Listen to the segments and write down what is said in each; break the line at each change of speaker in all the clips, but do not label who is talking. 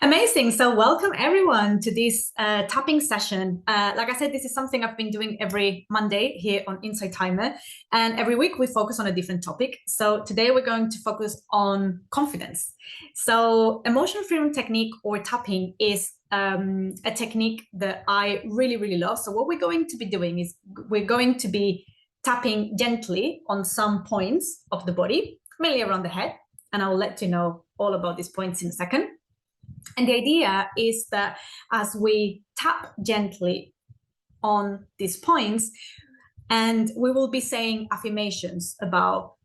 Amazing. So welcome everyone to this tapping session. Like I said, this is something I've been doing every Monday here on Insight Timer. And every week we focus on a different topic. So today we're going to focus on confidence. So emotion freedom technique or tapping is a technique that I really, really love. So what we're going to be doing is we're going to be tapping gently on some points of the body, mainly around the head. And I'll let you know all about these points in a second. And the idea is that as we tap gently on these points, and we will be saying affirmations about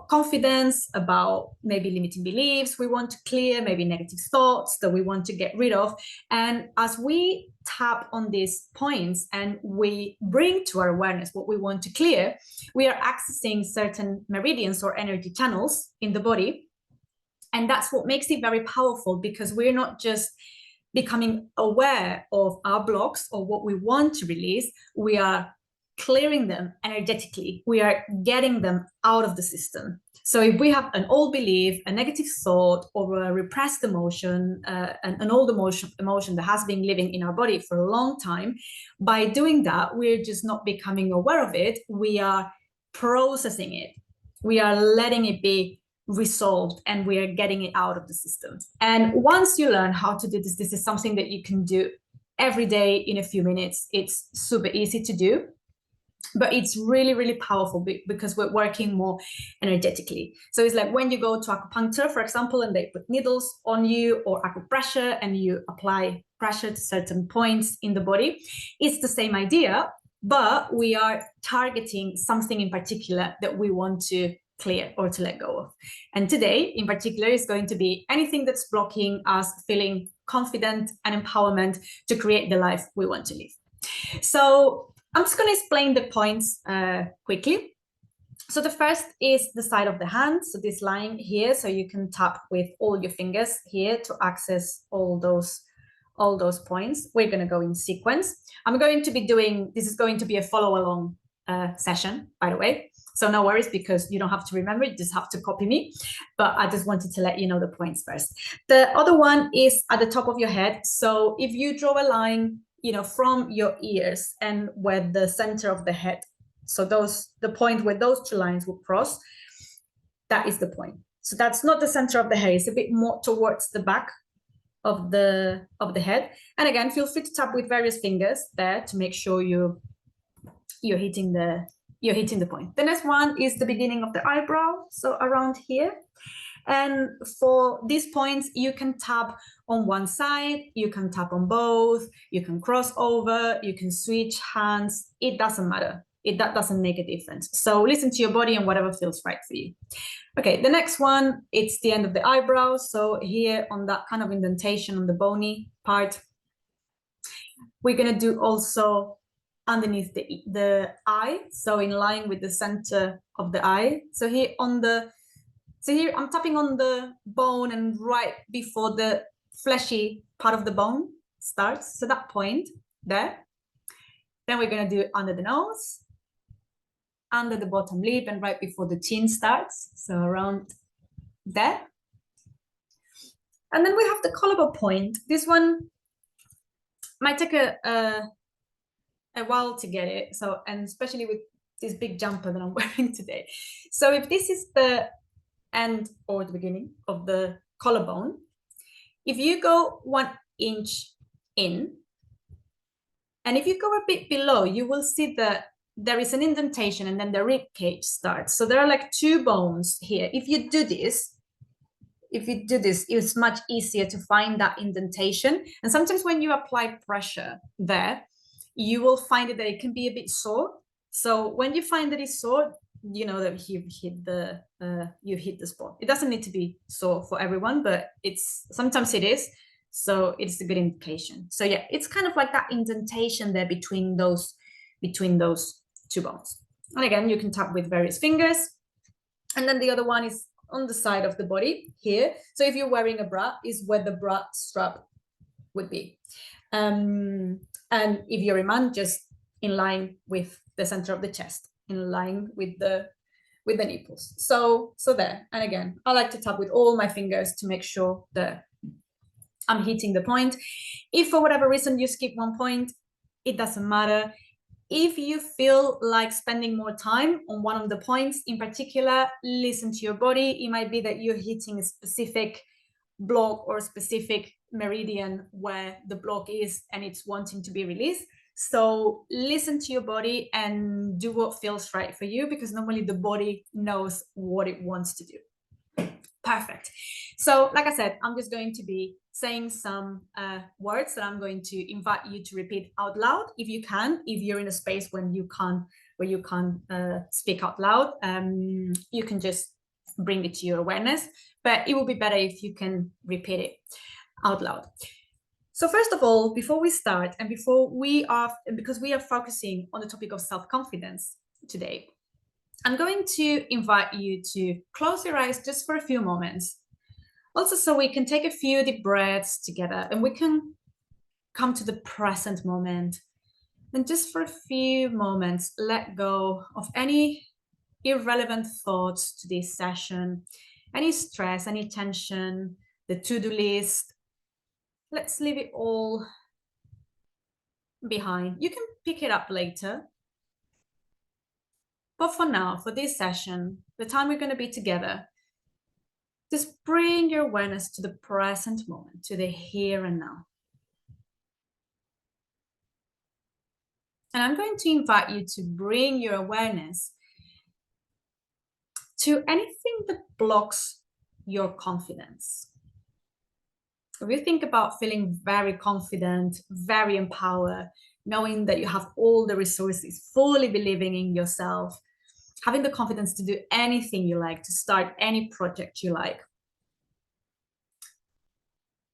confidence, about maybe limiting beliefs we want to clear, maybe negative thoughts that we want to get rid of. And as we tap on these points and we bring to our awareness what we want to clear, we are accessing certain meridians or energy channels in the body. And that's what makes it very powerful, because we're not just becoming aware of our blocks or what we want to release, we are clearing them energetically. We are getting them out of the system. So if we have an old belief, a negative thought, or a repressed emotion, an old emotion that has been living in our body for a long time, by doing that, we're just not becoming aware of it. We are processing it. We are letting it be resolved, and we are getting it out of the system. And once you learn how to do this, this is something that you can do every day in a few minutes. It's super easy to do, but it's really, really powerful because we're working more energetically. So it's like when you go to acupuncture, for example, and they put needles on you, or acupressure, and you apply pressure to certain points in the body. It's the same idea, but we are targeting something in particular that we want to clear or to let go of. And today in particular is going to be anything that's blocking us feeling confident and empowerment to create the life we want to live. So I'm just going to explain the points quickly. So the first is the side of the hand, so this line here, so you can tap with all your fingers here to access all those points. We're going to go in sequence. I'm going to be doing, this is going to be a follow along session, by the way. So no worries, because you don't have to remember, you just have to copy me. But I just wanted to let you know the points first. The other one is at the top of your head. So if you draw a line, from your ears and where the center of the head, so the point where those two lines will cross, that is the point. So that's not the center of the head, it's a bit more towards the back of the head. And again, feel free to tap with various fingers there to make sure you're hitting the point. The next one is the beginning of the eyebrow, so around here. And for these points, you can tap on one side, you can tap on both, you can cross over, you can switch hands. It doesn't matter. That doesn't make a difference. So listen to your body and whatever feels right for you. Okay, the next one, it's the end of the eyebrow. So here on that kind of indentation on the bony part, we're going to do also underneath the eye, so in line with the center of the eye. So here here I'm tapping on the bone and right before the fleshy part of the bone starts, so that point there. Then we're going to do it under the nose, under the bottom lip, and right before the chin starts, so around there. And then we have the collarbone point. This one might take a while to get it, so, and especially with this big jumper that I'm wearing today. So if this is the end or the beginning of the collarbone, if you go 1 inch in, and if you go a bit below, you will see that there is an indentation, and then the rib cage starts. So there are like two bones here. If you do this, it's much easier to find that indentation. And sometimes when you apply pressure there, you will find that it can be a bit sore. So when you find that it's sore, you know that you've hit the spot. It doesn't need to be sore for everyone, but sometimes it is. So it's a good indication. So yeah, it's kind of like that indentation there between those two bones. And again, you can tap with various fingers. And then the other one is on the side of the body here. So if you're wearing a bra, is where the bra strap would be. And if you're a man, just in line with the center of the chest, in line with the with the nipples. So there. And again, I like to tap with all my fingers to make sure that I'm hitting the point. If for whatever reason you skip one point, it doesn't matter. If you feel like spending more time on one of the points in particular, listen to your body. It might be that you're hitting a specific block or a specific meridian where the block is and it's wanting to be released. So listen to your body and do what feels right for you, because normally the body knows what it wants to do. Perfect. So like I said, I'm just going to be saying some words that I'm going to invite you to repeat out loud if you can. If you're in a space when you can't, where you can't speak out loud, you can just bring it to your awareness, but it will be better if you can repeat it out loud. So first of all, before we start, and because we are focusing on the topic of self-confidence today, I'm going to invite you to close your eyes just for a few moments. Also, so we can take a few deep breaths together and we can come to the present moment. And just for a few moments, let go of any irrelevant thoughts to this session, any stress, any tension, the to-do list. Let's leave it all behind. You can pick it up later. But for now, for this session, the time we're going to be together, just bring your awareness to the present moment, to the here and now. And I'm going to invite you to bring your awareness to anything that blocks your confidence. If you think about feeling very confident, very empowered, knowing that you have all the resources, fully believing in yourself, having the confidence to do anything you like, to start any project you like,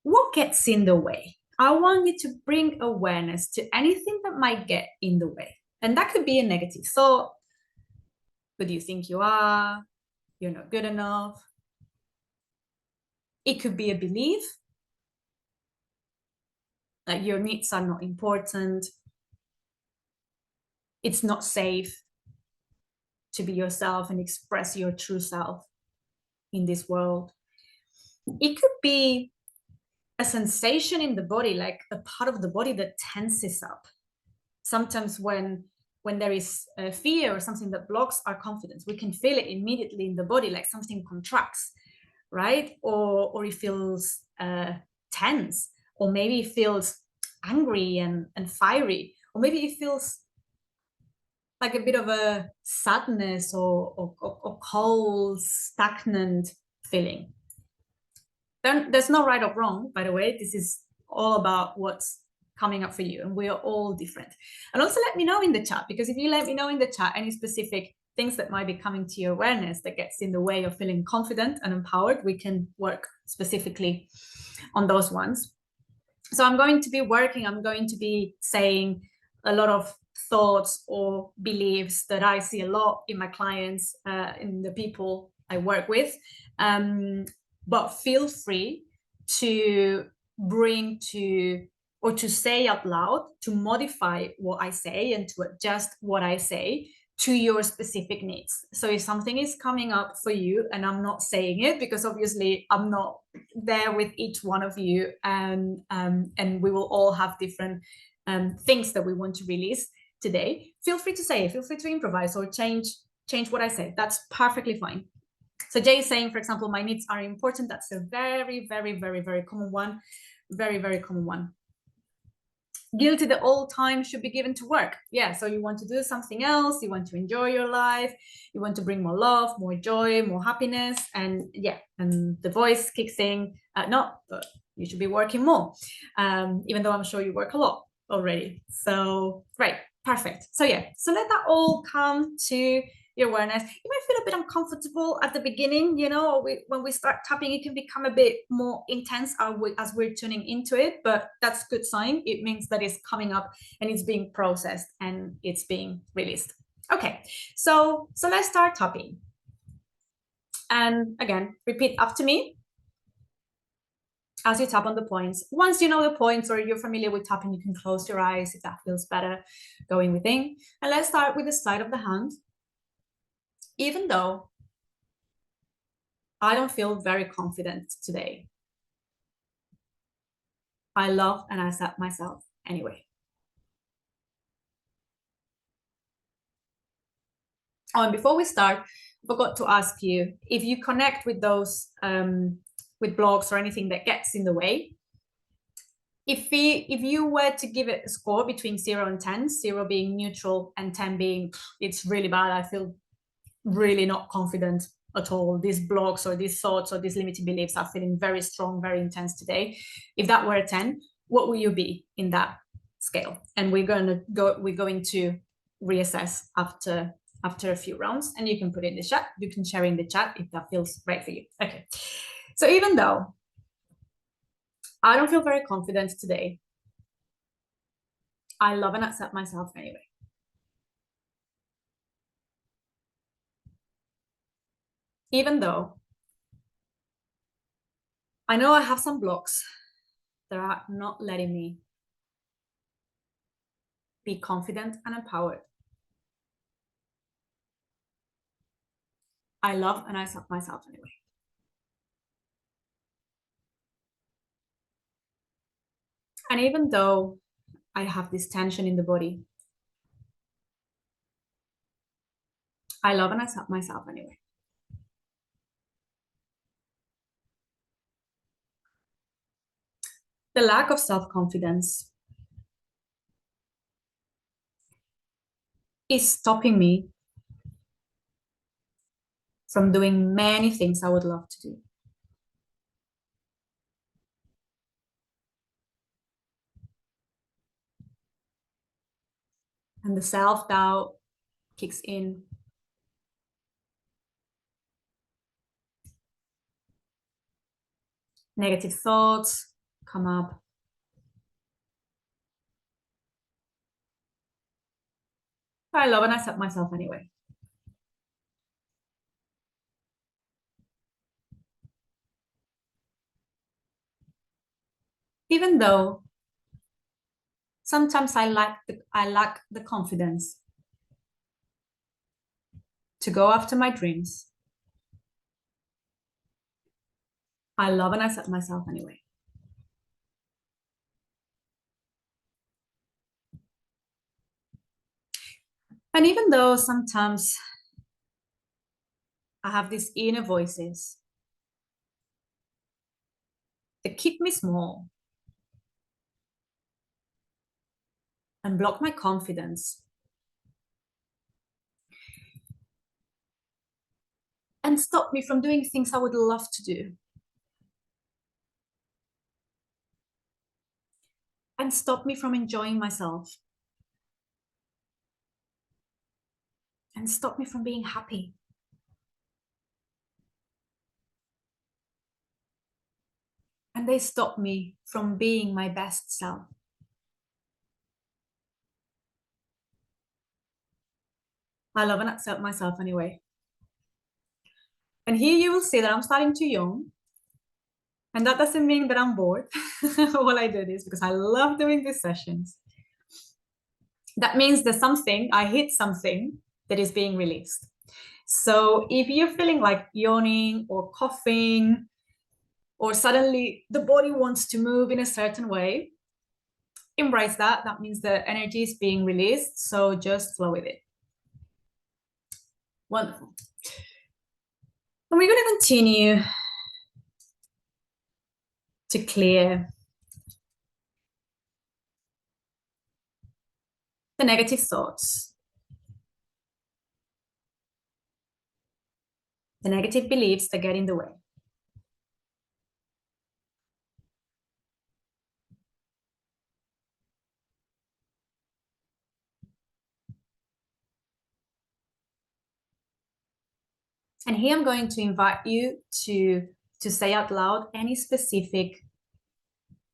what gets in the way? I want you to bring awareness to anything that might get in the way. And that could be a negative thought. Who do you think you are? You're not good enough. It could be a belief, like your needs are not important. It's not safe to be yourself and express your true self in this world. It could be a sensation in the body, like a part of the body that tenses up. Sometimes when there is a fear or something that blocks our confidence, we can feel it immediately in the body, like something contracts, right? Or it feels tense, or maybe it feels angry and fiery, or maybe it feels like a bit of a sadness or cold, stagnant feeling. Then there's no right or wrong, by the way. This is all about what's coming up for you, and we are all different. And also let me know in the chat, because if you let me know in the chat any specific things that might be coming to your awareness that gets in the way of feeling confident and empowered, we can work specifically on those ones. So I'm going to be saying a lot of thoughts or beliefs that I see a lot in my clients, in the people I work with. But feel free to bring to, or to say out loud, to modify what I say and to adjust what I say to your specific needs. So if something is coming up for you and I'm not saying it, because obviously I'm not there with each one of you, and we will all have different things that we want to release today, feel free to say it, feel free to improvise or change what I say. That's perfectly fine. So Jay is saying, for example, my needs are important. That's a very, very, very, very common one. Very, very common one. Guilty that all time should be given to work. Yeah, so you want to do something else. You want to enjoy your life. You want to bring more love, more joy, more happiness. And yeah, and the voice kicks in. No, but you should be working more. Even though I'm sure you work a lot already. So, right, perfect. So yeah, so let that all come to your awareness. You might feel a bit uncomfortable at the beginning, you know, when we start tapping, it can become a bit more intense as we're tuning into it, but that's a good sign. It means that it's coming up and it's being processed and it's being released. Okay, so let's start tapping. And again, repeat after me as you tap on the points. Once you know the points or you're familiar with tapping, you can close your eyes if that feels better, going within. And let's start with the side of the hand. even though I don't feel very confident today, I love and accept myself anyway. Oh, and before we start, I forgot to ask you if you connect with those with blocks or anything that gets in the way. If you were to give it a score between 0 and 10, 0 being neutral and 10 being it's really bad, I feel really not confident at all, these blocks or these thoughts or these limiting beliefs are feeling very strong, very intense today. If that were a 10, what will you be in that scale? And we're going to reassess after a few rounds, and you can put it in the chat. You can share in the chat if that feels right for you. Okay. So even though I don't feel very confident today, I love and accept myself anyway. Even though I know I have some blocks that are not letting me be confident and empowered, I love and I accept myself anyway. And even though I have this tension in the body, I love and accept myself anyway. The lack of self-confidence is stopping me from doing many things I would love to do. And the self-doubt kicks in. Negative thoughts come up. I love and accept myself anyway. Even though sometimes I lack the confidence to go after my dreams, I love and accept myself anyway. And even though sometimes I have these inner voices that keep me small and block my confidence and stop me from doing things I would love to do, and stop me from enjoying myself, and stop me from being happy. And they stop me from being my best self. I love and accept myself anyway. And here you will see that I'm starting too young. And that doesn't mean that I'm bored while I do this, because I love doing these sessions. That means there's something, I hit something that is being released. So if you're feeling like yawning or coughing, or suddenly the body wants to move in a certain way, embrace that. That means the energy is being released. So just flow with it. Wonderful. And we're going to continue to clear the negative thoughts, the negative beliefs that get in the way. And here I'm going to invite you to say out loud any specific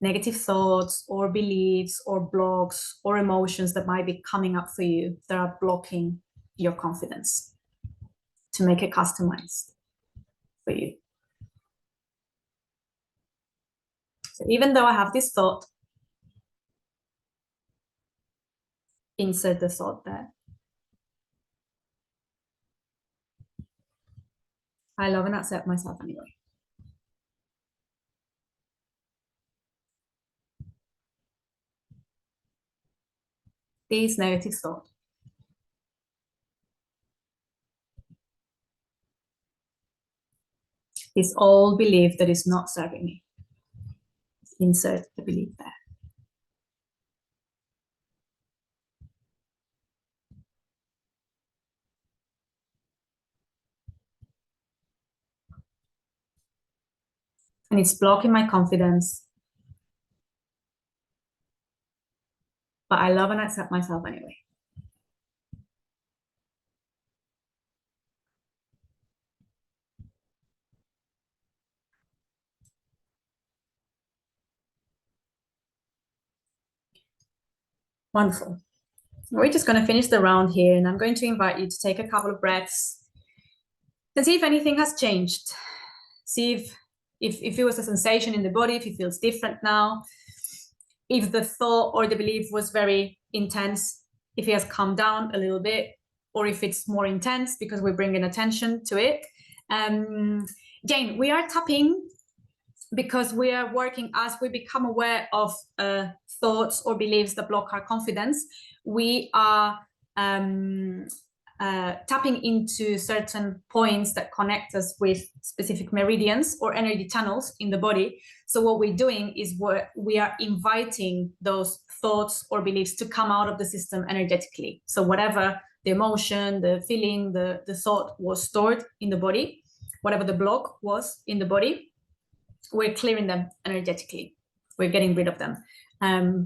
negative thoughts or beliefs or blocks or emotions that might be coming up for you that are blocking your confidence, to make it customized for you. So even though I have this thought, insert the thought there. I love and accept myself anyway. This negative thought. This old belief that is not serving me. Insert the belief there. And it's blocking my confidence. But I love and accept myself anyway. Wonderful. We're just going to finish the round here, and I'm going to invite you to take a couple of breaths and see if anything has changed. See if it was a sensation in the body, if it feels different now, if the thought or the belief was very intense, if it has calmed down a little bit, or if it's more intense because we're bringing attention to it. Jane, we are tapping because we are working as we become aware of thoughts or beliefs that block our confidence. We are tapping into certain points that connect us with specific meridians or energy channels in the body. So what we're doing is we are inviting those thoughts or beliefs to come out of the system energetically. So whatever the emotion, the feeling, the thought was stored in the body, whatever the block was in the body, we're clearing them energetically. We're getting rid of them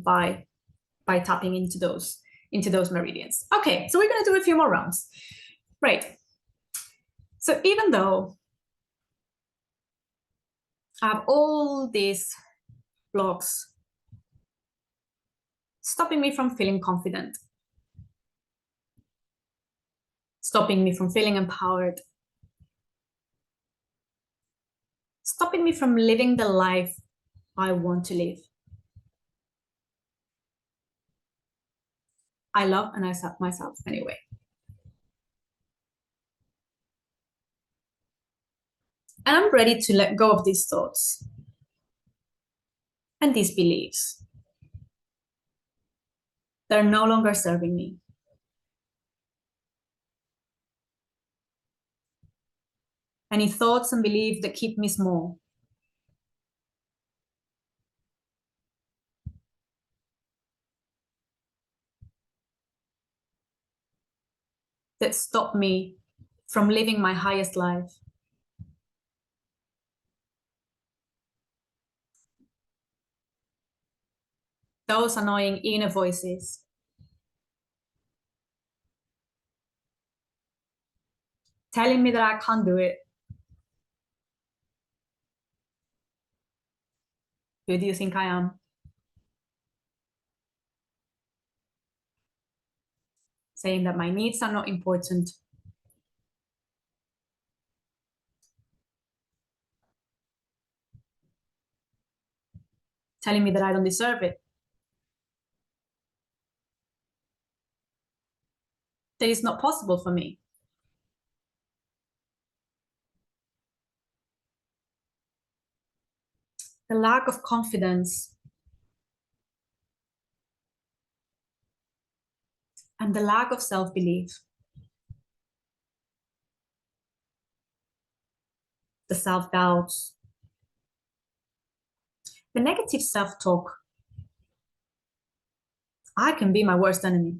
by tapping into those meridians. Okay, so we're going to do a few more rounds. Right. So even though I have all these blocks stopping me from feeling confident, stopping me from feeling empowered, stopping me from living the life I want to live, I love and accept myself anyway. And I'm ready to let go of these thoughts and these beliefs. They're no longer serving me. Any thoughts and beliefs that keep me small, that stop me from living my highest life. Those annoying inner voices. Telling me that I can't do it. Who do you think I am? Saying that my needs are not important. Telling me that I don't deserve it. That it's not possible for me. The lack of confidence and the lack of self-belief. The self-doubts. The negative self-talk. I can be my worst enemy.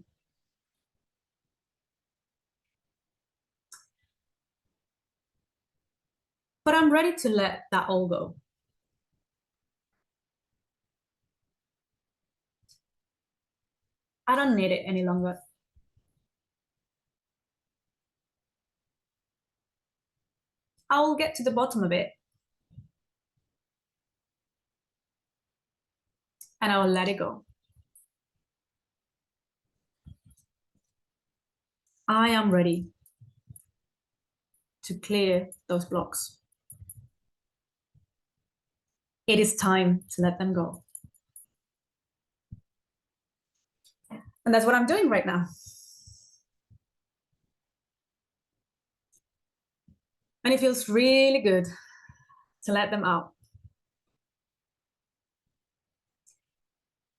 But I'm ready to let that all go. I don't need it any longer. I will get to the bottom of it. And I will let it go. I am ready to clear those blocks. It is time to let them go. And that's what I'm doing right now. And it feels really good to let them out.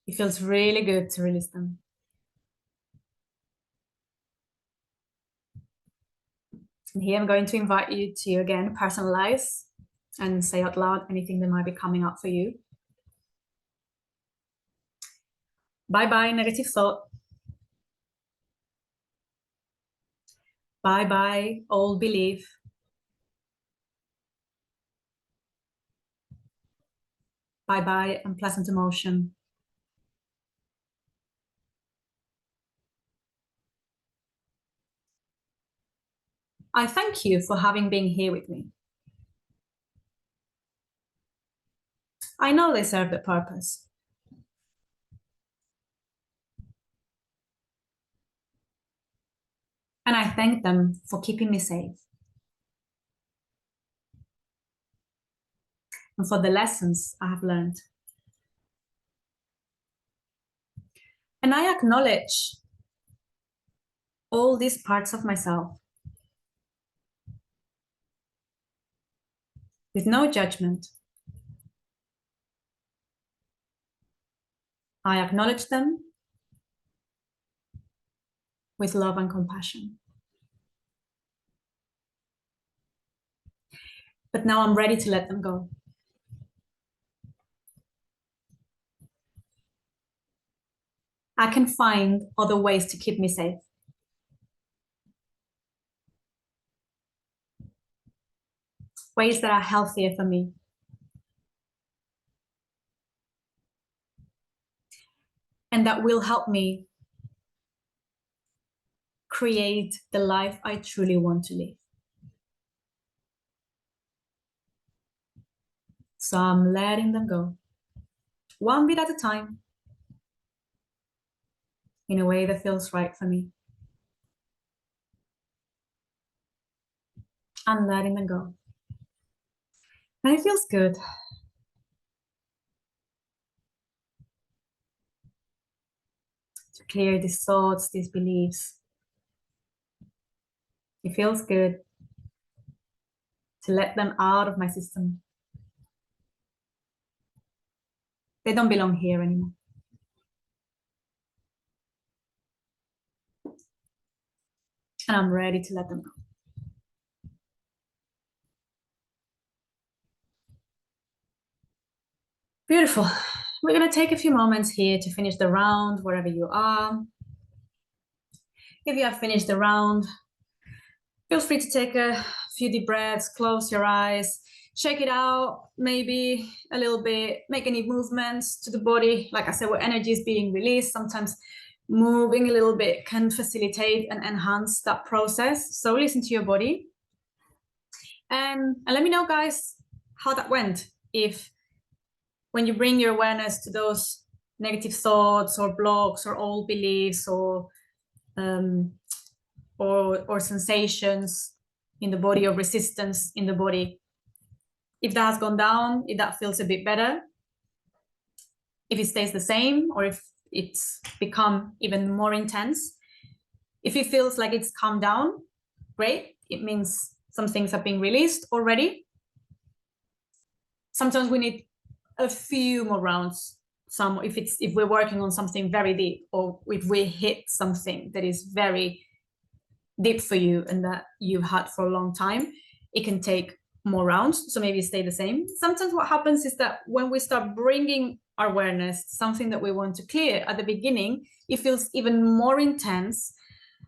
It feels really good to release them. And here I'm going to invite you to, again, personalize and say out loud anything that might be coming up for you. Bye-bye, negative thought. Bye-bye, old belief. Bye-bye, unpleasant emotion. I thank you for having been here with me. I know they serve a purpose. And I thank them for keeping me safe. And for the lessons I have learned. And I acknowledge all these parts of myself with no judgment. I acknowledge them with love and compassion. But now I'm ready to let them go. I can find other ways to keep me safe. Ways that are healthier for me. And that will help me create the life I truly want to live. So I'm letting them go, one bit at a time, in a way that feels right for me. I'm letting them go. And it feels good. To clear these thoughts, these beliefs. It feels good to let them out of my system. They don't belong here anymore. And I'm ready to let them go. Beautiful. We're going to take a few moments here to finish the round, wherever you are. If you have finished the round, feel free to take a few deep breaths, close your eyes, shake it out, maybe a little bit, make any movements to the body. Like I said, where energy is being released, sometimes moving a little bit can facilitate and enhance that process. So listen to your body. And let me know, guys, how that went. If when you bring your awareness to those negative thoughts or blocks or old beliefs or sensations in the body or resistance in the body, if that has gone down, if that feels a bit better, if it stays the same, or if it's become even more intense. If it feels like it's calmed down, great. It means some things have been released already. Sometimes we need a few more rounds. If we're working on something very deep, or if we hit something that is very deep for you and that you've had for a long time, it can take more rounds. So maybe stay the same. Sometimes what happens is that when we start bringing our awareness, something that we want to clear at the beginning, it feels even more intense.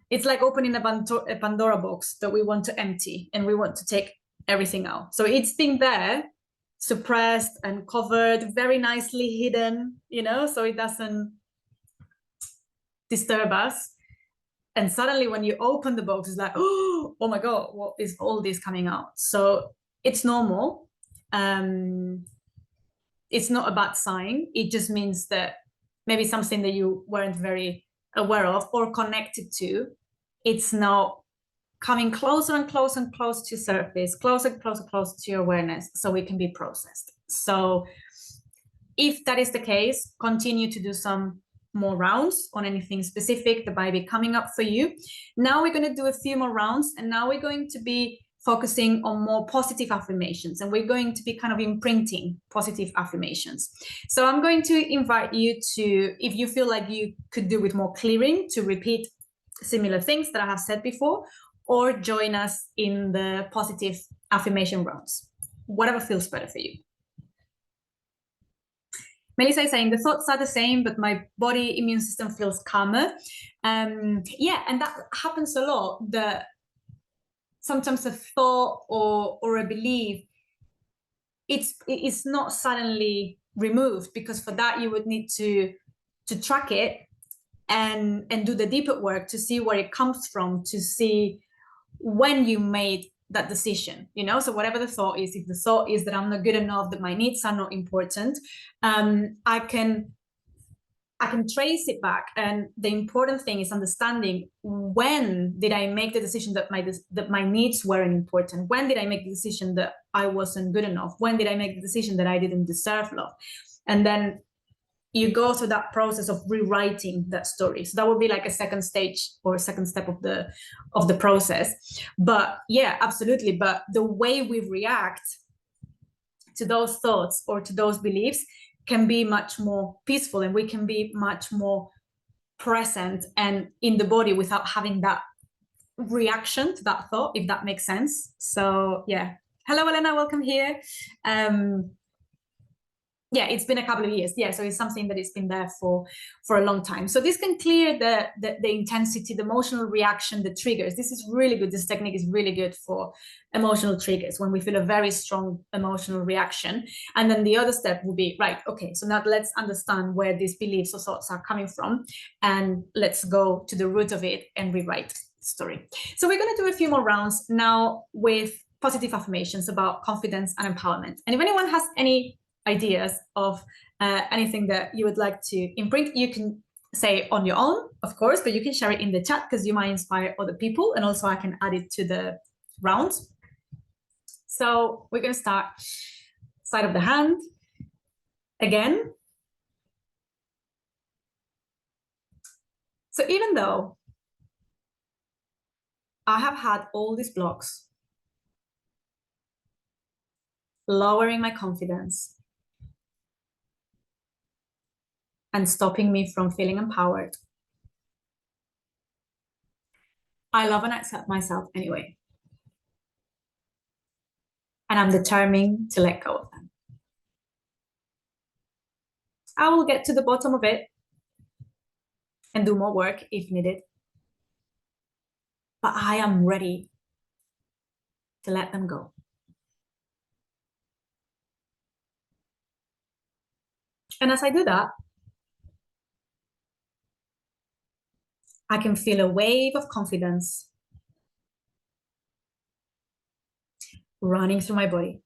It's like opening a Pandora box that we want to empty and we want to take everything out. So it's been there, suppressed and covered, very nicely hidden, so it doesn't disturb us. And suddenly when you open the box, it's like, oh my God, what is all this coming out? So it's normal. It's not a bad sign. It just means that maybe something that you weren't very aware of or connected to, it's now coming closer and closer and closer to surface, closer to your awareness, so it can be processed. So if that is the case, continue to do some more rounds on anything specific that might be coming up for you. Now we're going to do a few more rounds, and now we're going to be focusing on more positive affirmations, and we're going to be kind of imprinting positive affirmations. So I'm going to invite you to, if you feel like you could do with more clearing, to repeat similar things that I have said before, or join us in the positive affirmation rounds, whatever feels better for you. Melissa is saying the thoughts are the same, but my body immune system feels calmer. Yeah, and that happens a lot. Sometimes a thought or a belief, it's not suddenly removed, because for that you would need to track it and do the deeper work to see where it comes from, to see when you made that decision, you know. So whatever the thought is, if the thought is that I'm not good enough, that my needs are not important, I can trace it back. And the important thing is understanding, when did I make the decision that my needs weren't important? When did I make the decision that I wasn't good enough? When did I make the decision that I didn't deserve love? And then you go through that process of rewriting that story. So that would be like a second stage or a second step of the process. But yeah, absolutely. But the way we react to those thoughts or to those beliefs can be much more peaceful, and we can be much more present and in the body without having that reaction to that thought, if that makes sense. So yeah. Hello, Elena, welcome here. Yeah, it's been a couple of years. Yeah, so it's something that it's been there for a long time. So this can clear the intensity, the emotional reaction, the triggers. This is really good. This technique is really good for emotional triggers, when we feel a very strong emotional reaction. And then the other step would be, right, okay, so now let's understand where these beliefs or thoughts are coming from, and let's go to the root of it and rewrite the story. So we're going to do a few more rounds now with positive affirmations about confidence and empowerment. And if anyone has any ideas of anything that you would like to imprint, you can say on your own, of course, but you can share it in the chat, because you might inspire other people, and also I can add it to the rounds. So we're going to start side of the hand again. So even though I have had all these blocks lowering my confidence and stopping me from feeling empowered, I love and accept myself anyway. And I'm determined to let go of them. I will get to the bottom of it and do more work if needed. But I am ready to let them go. And as I do that, I can feel a wave of confidence running through my body.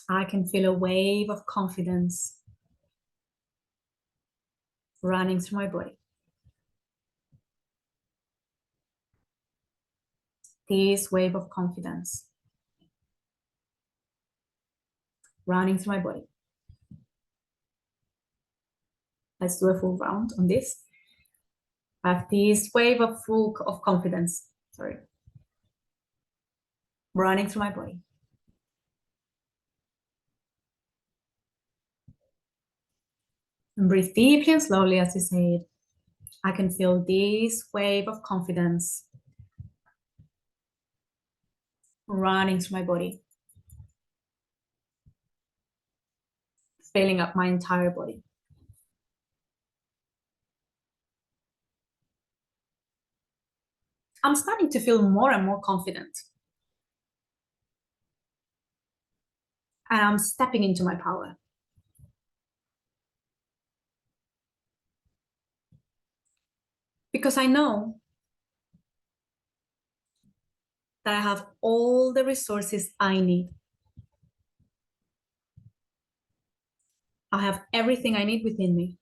I can feel a wave of confidence running through my body. This wave of confidence running through my body. Let's do a full round on this. I have this wave of confidence, running through my body. And breathe deeply and slowly as you say it. I can feel this wave of confidence running through my body, filling up my entire body. I'm starting to feel more and more confident. And I'm stepping into my power. Because I know that I have all the resources I need. I have everything I need within me.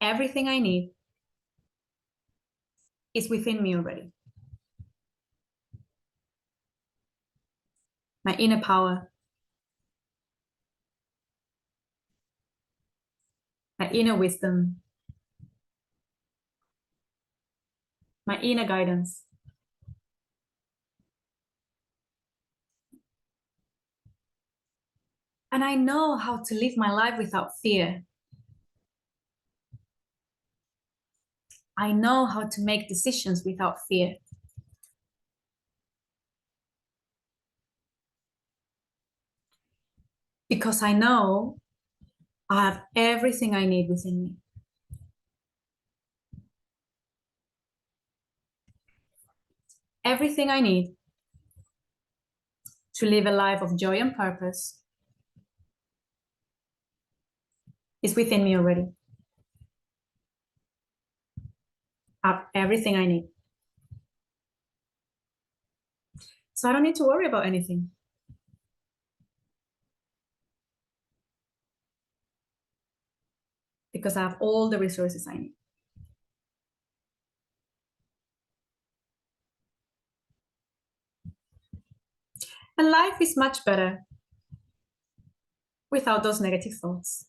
Everything I need is within me already. My inner power, my inner wisdom, my inner guidance. And I know how to live my life without fear. I know how to make decisions without fear. Because I know I have everything I need within me. Everything I need to live a life of joy and purpose is within me already. I have everything I need. So I don't need to worry about anything. Because I have all the resources I need. And life is much better without those negative thoughts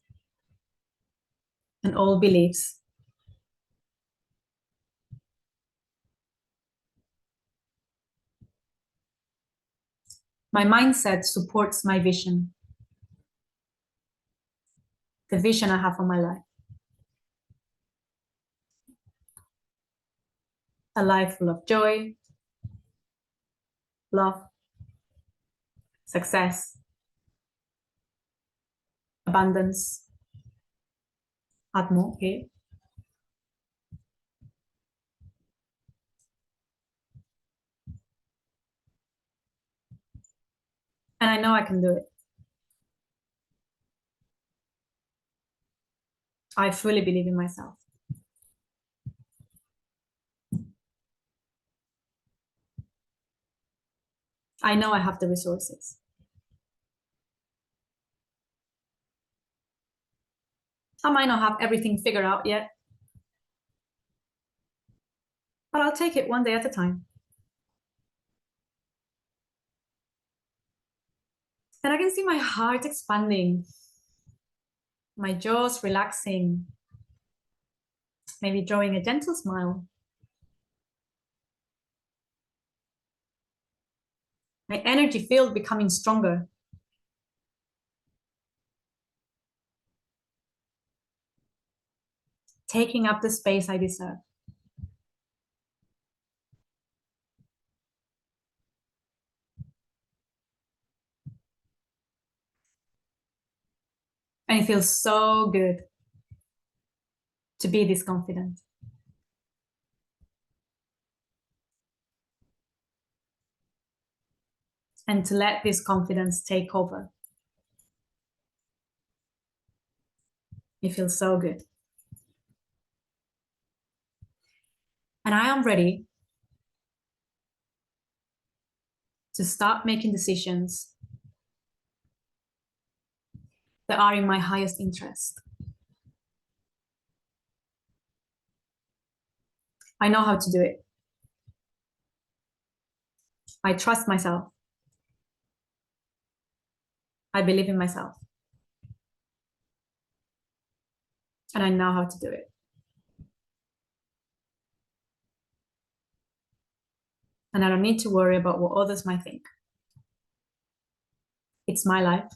and old beliefs. My mindset supports my vision, the vision I have for my life. A life full of joy, love, success, abundance, atmo, okay? And I know I can do it. I fully believe in myself. I know I have the resources. I might not have everything figured out yet, but I'll take it one day at a time. And I can see my heart expanding, my jaws relaxing, maybe drawing a gentle smile. My energy field becoming stronger. Taking up the space I deserve. And it feels so good to be this confident. And to let this confidence take over. It feels so good. And I am ready to start making decisions that are in my highest interest. I know how to do it. I trust myself. I believe in myself. And I know how to do it. And I don't need to worry about what others might think. It's my life.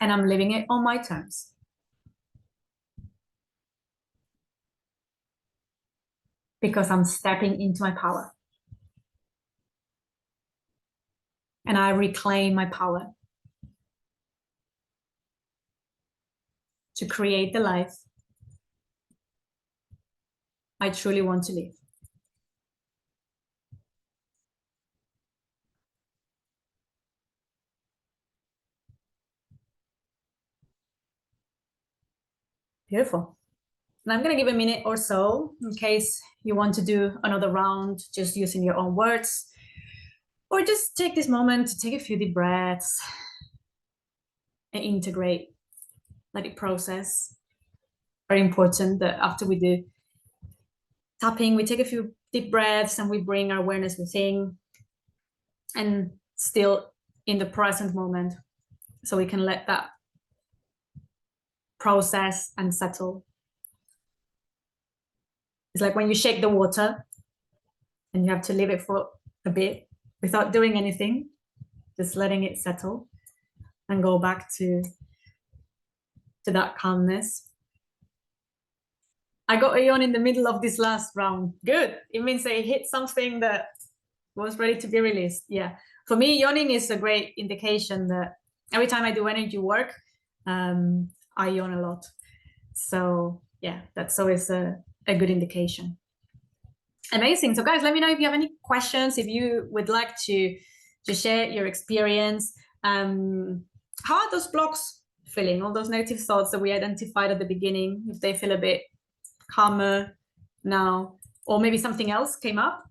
And I'm living it on my terms. Because I'm stepping into my power. And I reclaim my power to create the life I truly want to live. Beautiful. And I'm going to give a minute or so in case you want to do another round, just using your own words, or just take this moment to take a few deep breaths and integrate, let it process. Very important that after we do tapping, we take a few deep breaths and we bring our awareness within and still in the present moment, so we can let that process, and settle. It's like when you shake the water and you have to leave it for a bit without doing anything, just letting it settle and go back to that calmness. I got a yawn in the middle of this last round. Good. It means I hit something that was ready to be released. Yeah. For me, yawning is a great indication that every time I do energy work, I yawn a lot. So yeah, that's always a good indication. Amazing. So guys, let me know if you have any questions, if you would like to share your experience. How are those blocks feeling? All those negative thoughts that we identified at the beginning, if they feel a bit calmer now, or maybe something else came up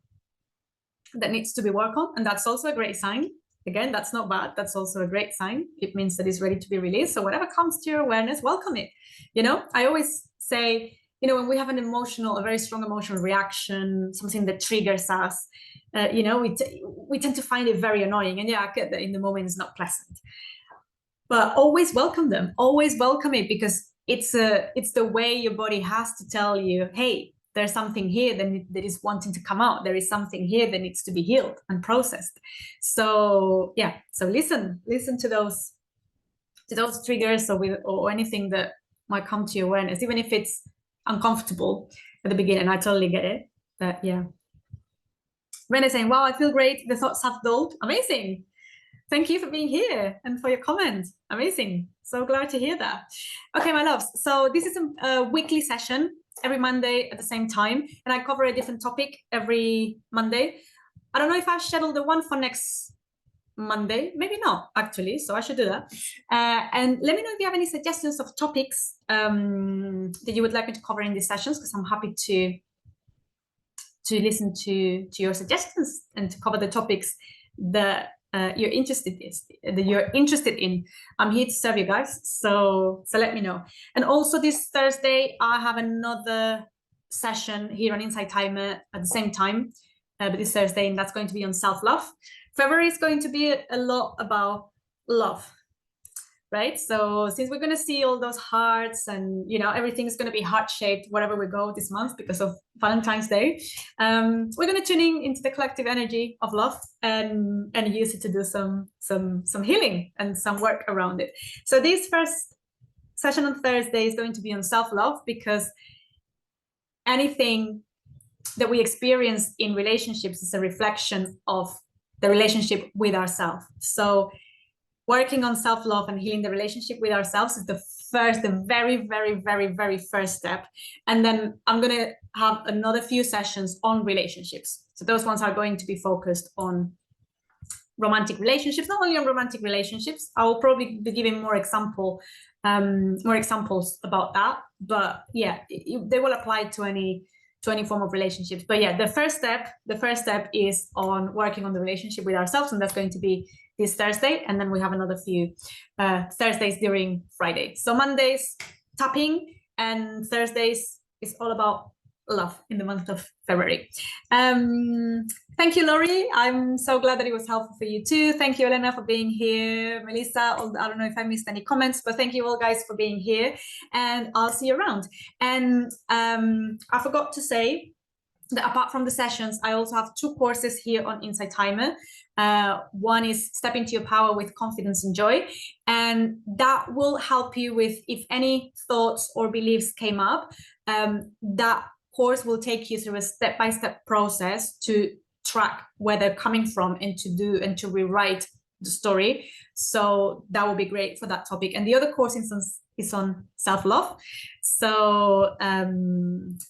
that needs to be worked on, and that's also a great sign. Again, that's not bad. That's also a great sign. It means that it's ready to be released. So whatever comes to your awareness, welcome it. You know, I always say, you know, when we have a very strong emotional reaction, something that triggers us, you know, we tend to find it very annoying. And yeah, I get that in the moment it's not pleasant. But always welcome them. Always welcome it, because it's the way your body has to tell you, hey, there's something here that is wanting to come out. There is something here that needs to be healed and processed. So yeah, so listen to those triggers or anything that might come to your awareness, even if it's uncomfortable at the beginning. I totally get it. But yeah. Rene's saying, wow, I feel great. The thoughts have dulled. Amazing. Thank you for being here and for your comment. Amazing. So glad to hear that. Okay, my loves. So this is a weekly session every Monday at the same time. And I cover a different topic every Monday. I don't know if I've scheduled the one for next Monday. Maybe not, actually. So I should do that. And let me know if you have any suggestions of topics that you would like me to cover in these sessions, because I'm happy to listen to your suggestions and to cover the topics that you're interested in. I'm here to serve you guys, so let me know. And also this Thursday I have another session here on Insight Timer at the same time, but this Thursday, and that's going to be on self-love. February is going to be a lot about love, right? So since we're going to see all those hearts, and you know, everything's going to be heart-shaped wherever we go this month because of Valentine's Day, we're going to tune into the collective energy of love and use it to do some healing and some work around it. So this first session on Thursday is going to be on self-love, because anything that we experience in relationships is a reflection of the relationship with ourselves. So working on self-love and healing the relationship with ourselves is the very, very, very, very first step. And then I'm going to have another few sessions on relationships. So those ones are going to be focused on romantic relationships, not only on romantic relationships. I will probably be giving more examples about that. But yeah, they will apply to any form of relationships. But yeah, the first step is on working on the relationship with ourselves, and that's going to be this Thursday, and then we have another few Thursdays during Friday. So Mondays, tapping, and Thursdays is all about love in the month of February. Thank you, Laurie. I'm so glad that it was helpful for you too. Thank you, Elena, for being here. Melissa, I don't know if I missed any comments, but thank you all guys for being here, and I'll see you around. And I forgot to say that apart from the sessions, I also have 2 courses here on Insight Timer. One is Step Into Your Power with Confidence and Joy, and that will help you with, if any thoughts or beliefs came up, that course will take you through a step-by-step process to track where they're coming from and to rewrite the story. So that will be great for that topic. And the other course is on self-love. So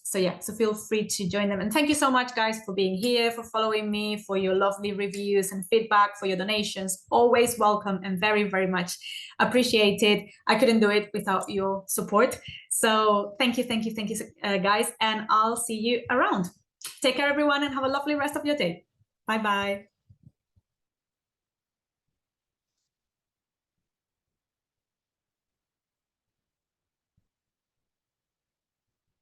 so feel free to join them. And thank you so much, guys, for being here, for following me, for your lovely reviews and feedback, for your donations. Always welcome and very, very much appreciated. I couldn't do it without your support. So thank you, guys, and I'll see you around. Take care, everyone, and have a lovely rest of your day. Bye-bye.